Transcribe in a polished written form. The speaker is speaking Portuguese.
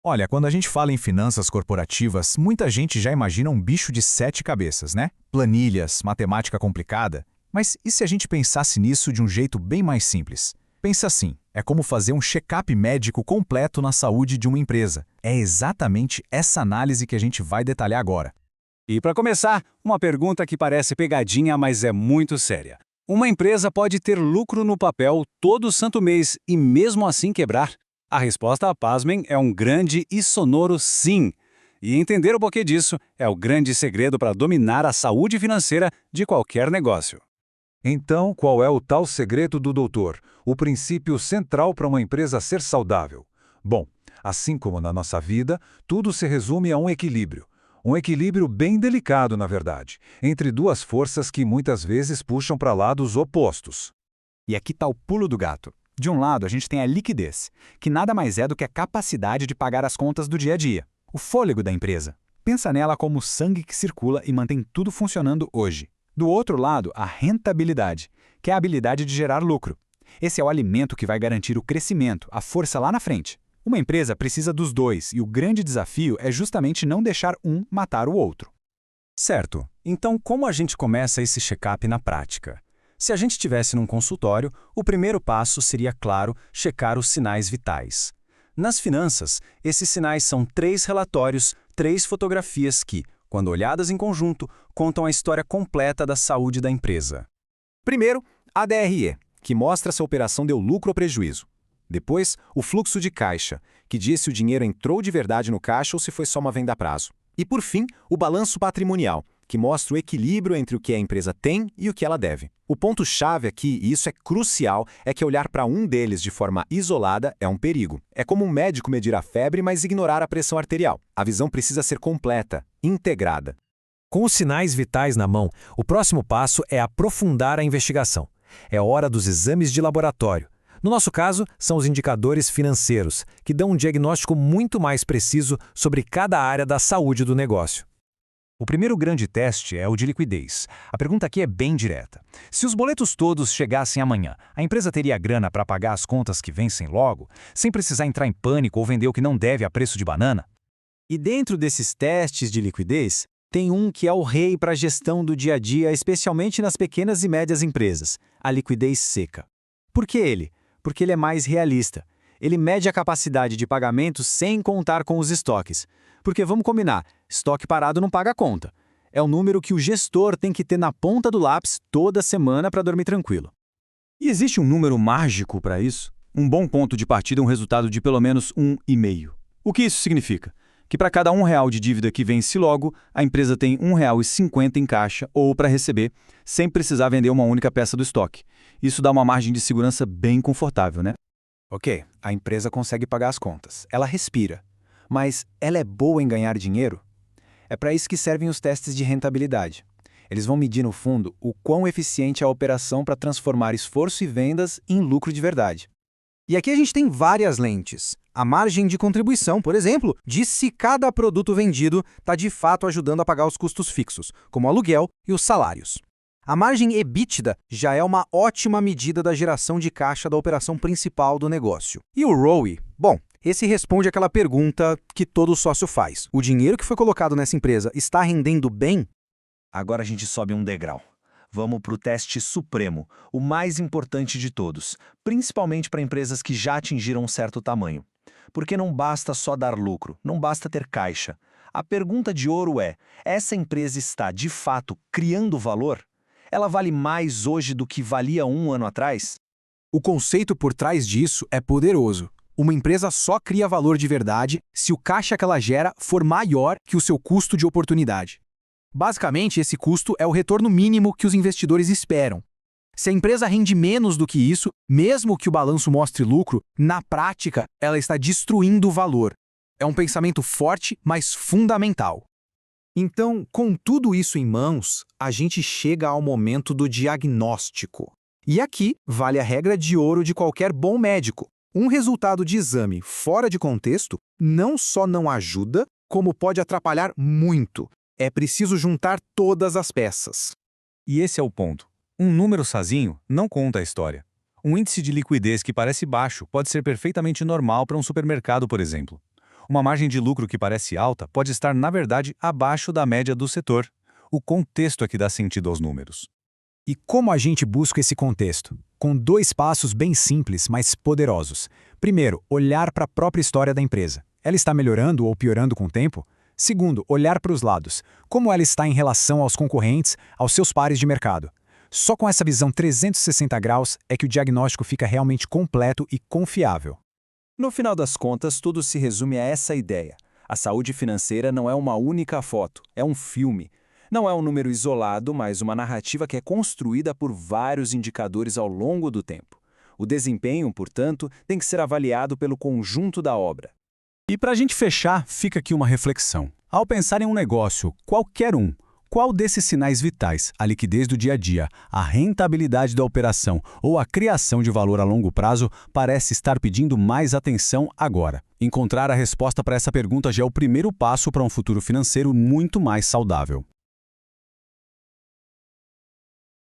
Olha, quando a gente fala em finanças corporativas, muita gente já imagina um bicho de 7 cabeças, né? Planilhas, matemática complicada. Mas e se a gente pensasse nisso de um jeito bem mais simples? Pensa assim, é como fazer um check-up médico completo na saúde de uma empresa. É exatamente essa análise que a gente vai detalhar agora. E para começar, uma pergunta que parece pegadinha, mas é muito séria. Uma empresa pode ter lucro no papel todo santo mês e mesmo assim quebrar? A resposta, pasmem, é um grande e sonoro sim. E entender o porquê disso é o grande segredo para dominar a saúde financeira de qualquer negócio. Então, qual é o tal segredo do doutor? O princípio central para uma empresa ser saudável? Bom, assim como na nossa vida, tudo se resume a um equilíbrio. Um equilíbrio bem delicado, na verdade, entre duas forças que muitas vezes puxam para lados opostos. E aqui está o pulo do gato. De um lado, a gente tem a liquidez, que nada mais é do que a capacidade de pagar as contas do dia a dia, o fôlego da empresa. Pensa nela como o sangue que circula e mantém tudo funcionando hoje. Do outro lado, a rentabilidade, que é a habilidade de gerar lucro. Esse é o alimento que vai garantir o crescimento, a força lá na frente. Uma empresa precisa dos dois e o grande desafio é justamente não deixar um matar o outro. Certo. Então, como a gente começa esse check-up na prática? Se a gente estivesse num consultório, o primeiro passo seria, claro, checar os sinais vitais. Nas finanças, esses sinais são 3 relatórios, 3 fotografias que, quando olhadas em conjunto, contam a história completa da saúde da empresa. Primeiro, a DRE, que mostra se a operação deu lucro ou prejuízo. Depois, o fluxo de caixa, que diz se o dinheiro entrou de verdade no caixa ou se foi só uma venda a prazo. E por fim, o balanço patrimonial, que mostra o equilíbrio entre o que a empresa tem e o que ela deve. O ponto-chave aqui, e isso é crucial, é que olhar para um deles de forma isolada é um perigo. É como um médico medir a febre, mas ignorar a pressão arterial. A visão precisa ser completa, integrada. Com os sinais vitais na mão, o próximo passo é aprofundar a investigação. É hora dos exames de laboratório. No nosso caso, são os indicadores financeiros, que dão um diagnóstico muito mais preciso sobre cada área da saúde do negócio. O primeiro grande teste é o de liquidez. A pergunta aqui é bem direta. Se os boletos todos chegassem amanhã, a empresa teria grana para pagar as contas que vencem logo, sem precisar entrar em pânico ou vender o que não deve a preço de banana? E dentro desses testes de liquidez, tem um que é o rei para a gestão do dia a dia, especialmente nas pequenas e médias empresas, a liquidez seca. Por que ele? Porque ele é mais realista. Ele mede a capacidade de pagamento sem contar com os estoques. Porque vamos combinar, estoque parado não paga a conta. É o número que o gestor tem que ter na ponta do lápis toda semana para dormir tranquilo. E existe um número mágico para isso? Um bom ponto de partida é um resultado de pelo menos 1,5. O que isso significa? Que para cada R$ 1 de dívida que vence logo, a empresa tem R$ 1,50 em caixa ou para receber, sem precisar vender uma única peça do estoque. Isso dá uma margem de segurança bem confortável, né? Ok, a empresa consegue pagar as contas, ela respira. Mas ela é boa em ganhar dinheiro? É para isso que servem os testes de rentabilidade. Eles vão medir, no fundo, o quão eficiente é a operação para transformar esforço e vendas em lucro de verdade. E aqui a gente tem várias lentes. A margem de contribuição, por exemplo, diz se cada produto vendido está de fato ajudando a pagar os custos fixos, como o aluguel e os salários. A margem EBITDA já é uma ótima medida da geração de caixa da operação principal do negócio. E o ROE? Bom, esse responde àquela pergunta que todo sócio faz. O dinheiro que foi colocado nessa empresa está rendendo bem? Agora a gente sobe um degrau. Vamos para o teste supremo, o mais importante de todos, principalmente para empresas que já atingiram um certo tamanho. Porque não basta só dar lucro, não basta ter caixa. A pergunta de ouro é: essa empresa está, de fato, criando valor? Ela vale mais hoje do que valia 1 ano atrás? O conceito por trás disso é poderoso. Uma empresa só cria valor de verdade se o caixa que ela gera for maior que o seu custo de oportunidade. Basicamente, esse custo é o retorno mínimo que os investidores esperam. Se a empresa rende menos do que isso, mesmo que o balanço mostre lucro, na prática, ela está destruindo o valor. É um pensamento forte, mas fundamental. Então, com tudo isso em mãos, a gente chega ao momento do diagnóstico. E aqui vale a regra de ouro de qualquer bom médico. Um resultado de exame fora de contexto não só não ajuda, como pode atrapalhar muito. É preciso juntar todas as peças. E esse é o ponto. Um número sozinho não conta a história. Um índice de liquidez que parece baixo pode ser perfeitamente normal para um supermercado, por exemplo. Uma margem de lucro que parece alta pode estar, na verdade, abaixo da média do setor. O contexto é que dá sentido aos números. E como a gente busca esse contexto? Com 2 passos bem simples, mas poderosos. Primeiro, olhar para a própria história da empresa. Ela está melhorando ou piorando com o tempo? Segundo, olhar para os lados. Como ela está em relação aos concorrentes, aos seus pares de mercado? Só com essa visão 360 graus é que o diagnóstico fica realmente completo e confiável. No final das contas, tudo se resume a essa ideia. A saúde financeira não é uma única foto, é um filme. Não é um número isolado, mas uma narrativa que é construída por vários indicadores ao longo do tempo. O desempenho, portanto, tem que ser avaliado pelo conjunto da obra. E para a gente fechar, fica aqui uma reflexão. Ao pensar em um negócio, qualquer um, qual desses sinais vitais, a liquidez do dia a dia, a rentabilidade da operação ou a criação de valor a longo prazo, parece estar pedindo mais atenção agora? Encontrar a resposta para essa pergunta já é o primeiro passo para um futuro financeiro muito mais saudável.